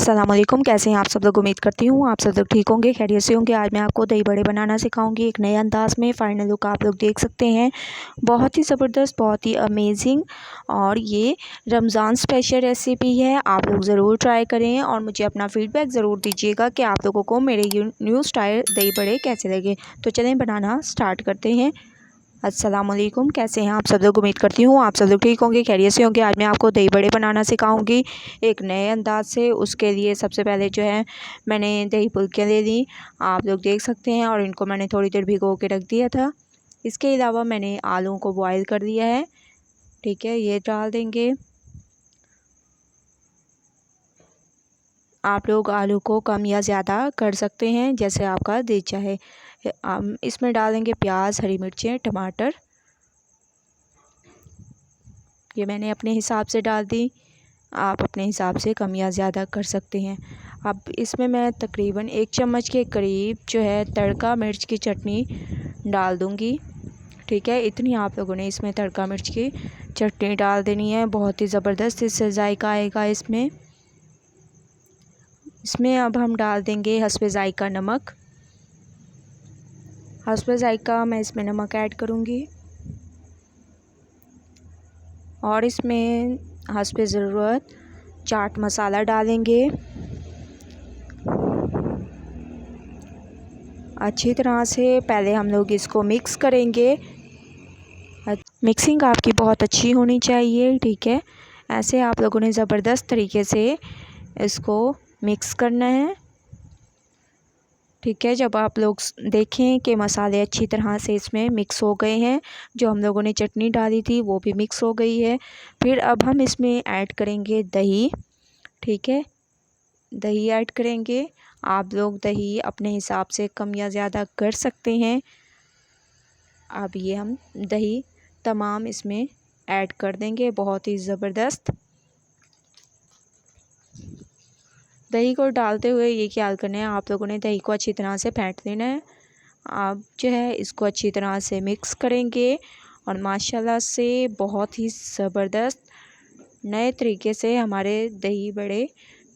अस्सलाम वालेकुम। कैसे हैं आप सब लोग? उम्मीद करती हूँ आप सब लोग ठीक होंगे, खैरियत से होंगे। आज मैं आपको दही बड़े बनाना सिखाऊंगी एक नए अंदाज में। फ़ाइनल लुक आप लोग देख सकते हैं, बहुत ही ज़बरदस्त, बहुत ही अमेजिंग। और ये रमज़ान स्पेशल रेसिपी है, आप लोग ज़रूर ट्राई करें और मुझे अपना फ़ीडबैक ज़रूर दीजिएगा कि आप लोगों को मेरे ये न्यू स्टाइल दही बड़े कैसे लगे। तो चलें बनाना स्टार्ट करते हैं। अस्सलाम वालेकुम। कैसे हैं आप सब लोग? उम्मीद करती हूँ आप सब लोग ठीक होंगे, खैरियत से होंगे। आज मैं आपको दही बड़े बनाना सिखाऊंगी एक नए अंदाज से। उसके लिए सबसे पहले जो है मैंने दही फुल्कियाँ ले ली, आप लोग देख सकते हैं, और इनको मैंने थोड़ी देर भिगो के रख दिया था। इसके अलावा मैंने आलूओं को बॉयल कर दिया है, ठीक है, ये डाल देंगे। आप लोग आलू को कम या ज़्यादा कर सकते हैं जैसे आपका दिल चाहे। इसमें डालेंगे प्याज, हरी मिर्चें, टमाटर, ये मैंने अपने हिसाब से डाल दी, आप अपने हिसाब से कम या ज़्यादा कर सकते हैं। अब इसमें मैं तकरीबन 1 चम्मच के करीब जो है तड़का मिर्च की चटनी डाल दूँगी, ठीक है। इतनी आप लोगों ने इसमें तड़का मिर्च की चटनी डाल देनी है, बहुत ही ज़बरदस्त इससे जायका आएगा इसमें। इसमें अब हम डाल देंगे हस्बे जायका नमक। हस्बे जायका मैं इसमें नमक ऐड करूँगी, और इसमें हस्बे ज़रूरत चाट मसाला डालेंगे। अच्छी तरह से पहले हम लोग इसको मिक्स करेंगे। मिक्सिंग आपकी बहुत अच्छी होनी चाहिए, ठीक है। ऐसे आप लोगों ने ज़बरदस्त तरीके से इसको मिक्स करना है, ठीक है। जब आप लोग देखें कि मसाले अच्छी तरह से इसमें मिक्स हो गए हैं, जो हम लोगों ने चटनी डाली थी वो भी मिक्स हो गई है, फिर अब हम इसमें ऐड करेंगे दही, ठीक है। दही ऐड करेंगे, आप लोग दही अपने हिसाब से कम या ज़्यादा कर सकते हैं। अब ये हम दही तमाम इसमें ऐड कर देंगे, बहुत ही ज़बरदस्त। दही को डालते हुए ये ख्याल करना है आप लोगों ने दही को अच्छी तरह से फेंट लेना है। आप जो है इसको अच्छी तरह से मिक्स करेंगे, और माशाल्लाह से बहुत ही ज़बरदस्त नए तरीके से हमारे दही बड़े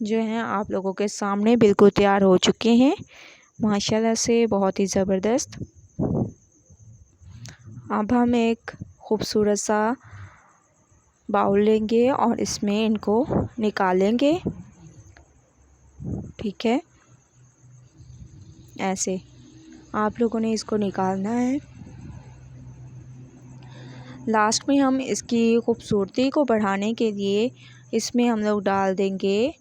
जो हैं आप लोगों के सामने बिल्कुल तैयार हो चुके हैं, माशाल्लाह से बहुत ही ज़बरदस्त। अब हम एक ख़ूबसूरत सा बाउल लेंगे और इसमें इनको निकालेंगे, ठीक है। ऐसे आप लोगों ने इसको निकालना है। लास्ट में हम इसकी खूबसूरती को बढ़ाने के लिए इसमें हम लोग डाल देंगे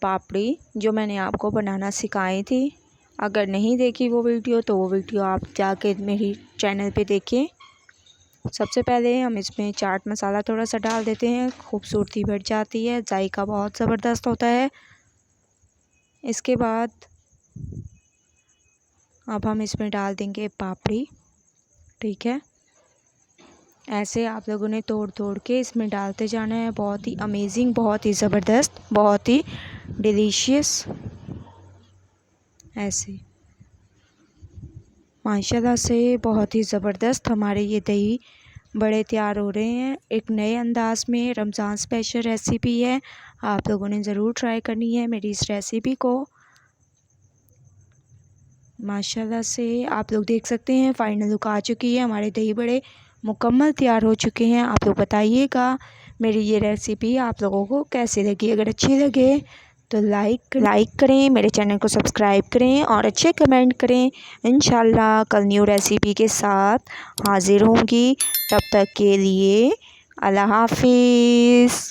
पापड़ी, जो मैंने आपको बनाना सिखाई थी। अगर नहीं देखी वो वीडियो तो वो वीडियो आप जाके मेरी चैनल पे देखें। सबसे पहले हम इसमें चाट मसाला थोड़ा सा डाल देते हैं, खूबसूरती बढ़ जाती है, जायका बहुत ज़बरदस्त होता है। इसके बाद अब हम इसमें डाल देंगे पापड़ी, ठीक है। ऐसे आप लोगों ने तोड़ तोड़ के इसमें डालते जाना है, बहुत ही अमेजिंग, बहुत ही ज़बरदस्त, बहुत ही डिलीशियस। ऐसे माशाल्लाह से बहुत ही ज़बरदस्त हमारे ये दही बड़े तैयार हो रहे हैं एक नए अंदाज़ में। रमज़ान स्पेशल रेसिपी है, आप लोगों ने ज़रूर ट्राई करनी है मेरी इस रेसिपी को। माशाल्लाह से आप लोग देख सकते हैं फ़ाइनल लुक आ चुकी है, हमारे दही बड़े मुकम्मल तैयार हो चुके हैं। आप लोग बताइएगा मेरी ये रेसिपी आप लोगों को कैसी लगी। अगर अच्छी लगे तो लाइक करें, मेरे चैनल को सब्सक्राइब करें और अच्छे कमेंट करें। इंशाल्लाह कल न्यू रेसिपी के साथ हाज़िर होंगी, तब तक के लिए अल्लाह हाफिज़।